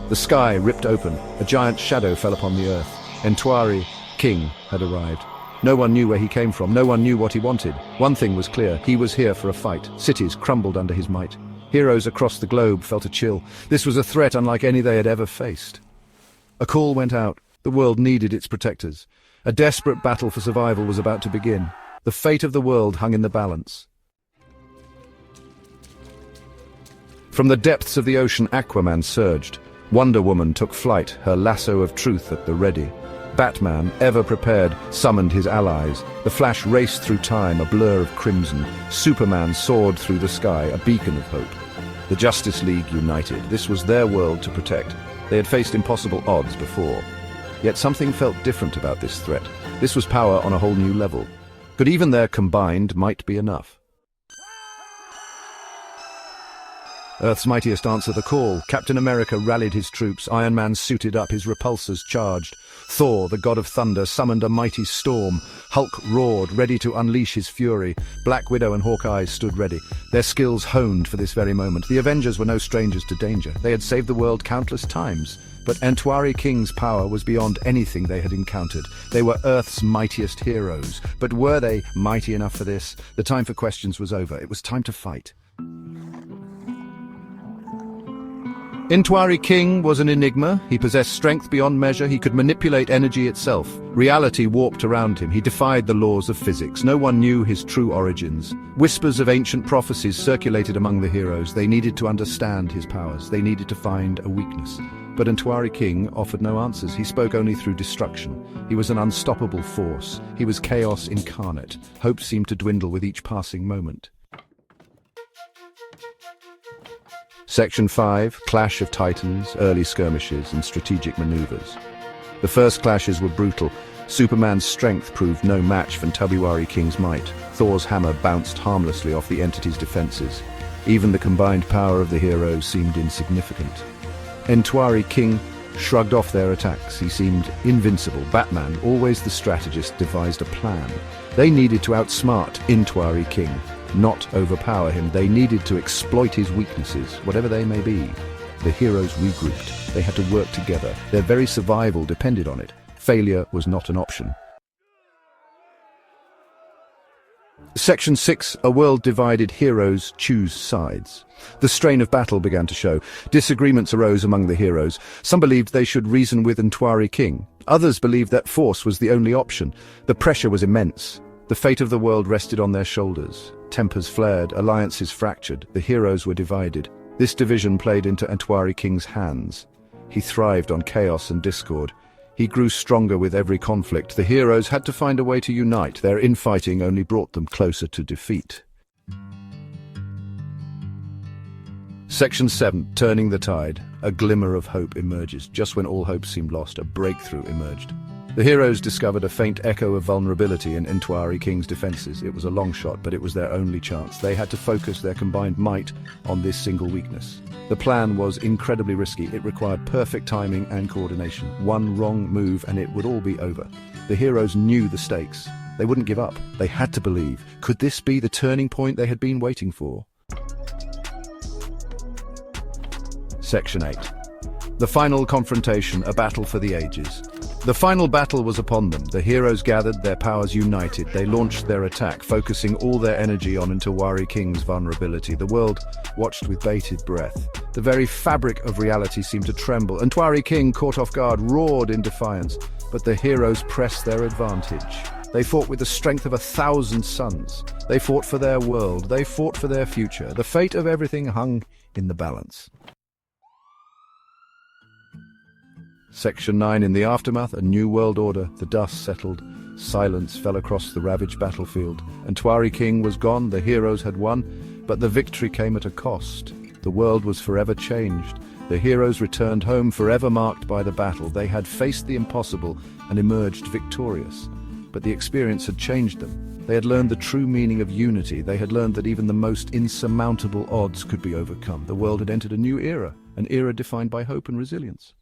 The sky ripped open. A giant shadow fell upon the earth. Ntwari King had arrived. No one knew where he came from. No one knew what he wanted. One thing was clear. He was here for a fight. Cities crumbled under his might. Heroes across the globe felt a chill. This was a threat unlike any they had ever faced. A call went out. The world needed its protectors. A desperate battle for survival was about to begin. The fate of the world hung in the balance. From the depths of the ocean, Aquaman surged. Wonder Woman took flight, her lasso of truth at the ready. Batman, ever prepared, summoned his allies. The Flash raced through time, a blur of crimson. Superman soared through the sky, a beacon of hope. The Justice League united. This was their world to protect. They had faced impossible odds before. Yet something felt different about this threat. This was power on a whole new level. Could even their combined might be enough? Earth's mightiest answered the call. Captain America rallied his troops. Iron Man suited up, his repulsors charged. Thor, the god of thunder, summoned a mighty storm. Hulk roared, ready to unleash his fury. Black Widow and Hawkeye stood ready, their skills honed for this very moment. The Avengers were no strangers to danger. They had saved the world countless times. But Ntwari King's power was beyond anything they had encountered. They were Earth's mightiest heroes. But were they mighty enough for this? The time for questions was over. It was time to fight. Ntwari King was an enigma. He possessed strength beyond measure. He could manipulate energy itself. Reality warped around him. He defied the laws of physics. No one knew his true origins. Whispers of ancient prophecies circulated among the heroes. They needed to understand his powers. They needed to find a weakness. But Ntwari King offered no answers. He spoke only through destruction. He was an unstoppable force. He was chaos incarnate. Hope seemed to dwindle with each passing moment. Section 5, Clash of Titans, Early Skirmishes and Strategic Maneuvers. The first clashes were brutal. Superman's strength proved no match for Ntwari King's might. Thor's hammer bounced harmlessly off the entity's defenses. Even the combined power of the heroes seemed insignificant. Ntwari King shrugged off their attacks. He seemed invincible. Batman, always the strategist, devised a plan. They needed to outsmart Ntwari King, not overpower him. They needed to exploit his weaknesses, whatever they may be. The heroes regrouped. They had to work together. Their very survival depended on it. Failure was not an option. Section 6, A World Divided, Heroes Choose Sides. The strain of battle began to show. Disagreements arose among the heroes. Some believed they should reason with Ntwari King. Others believed that force was the only option. The pressure was immense. The fate of the world rested on their shoulders. Tempers flared, alliances fractured, the heroes were divided. This division played into Ntwari King's hands. He thrived on chaos and discord. He grew stronger with every conflict. The heroes had to find a way to unite. Their infighting only brought them closer to defeat. Section 7, Turning the Tide. A glimmer of hope emerges. Just when all hope seemed lost, a breakthrough emerged. The heroes discovered a faint echo of vulnerability in Ntwari King's defenses. It was a long shot, but it was their only chance. They had to focus their combined might on this single weakness. The plan was incredibly risky. It required perfect timing and coordination. One wrong move and it would all be over. The heroes knew the stakes. They wouldn't give up. They had to believe. Could this be the turning point they had been waiting for? Section 8. The final confrontation, a battle for the ages. The final battle was upon them. The heroes gathered, their powers united. They launched their attack, focusing all their energy on Ntwari King's vulnerability. The world watched with bated breath. The very fabric of reality seemed to tremble. Ntwari King, caught off guard, roared in defiance. But the heroes pressed their advantage. They fought with the strength of 1,000 suns. They fought for their world. They fought for their future. The fate of everything hung in the balance. Section 9, In the aftermath, a new world order. The dust settled. Silence fell across the ravaged battlefield. Ntwari King was gone, the heroes had won, but the victory came at a cost. The world was forever changed. The heroes returned home forever marked by the battle. They had faced the impossible and emerged victorious. But the experience had changed them. They had learned the true meaning of unity. They had learned that even the most insurmountable odds could be overcome. The world had entered a new era, an era defined by hope and resilience.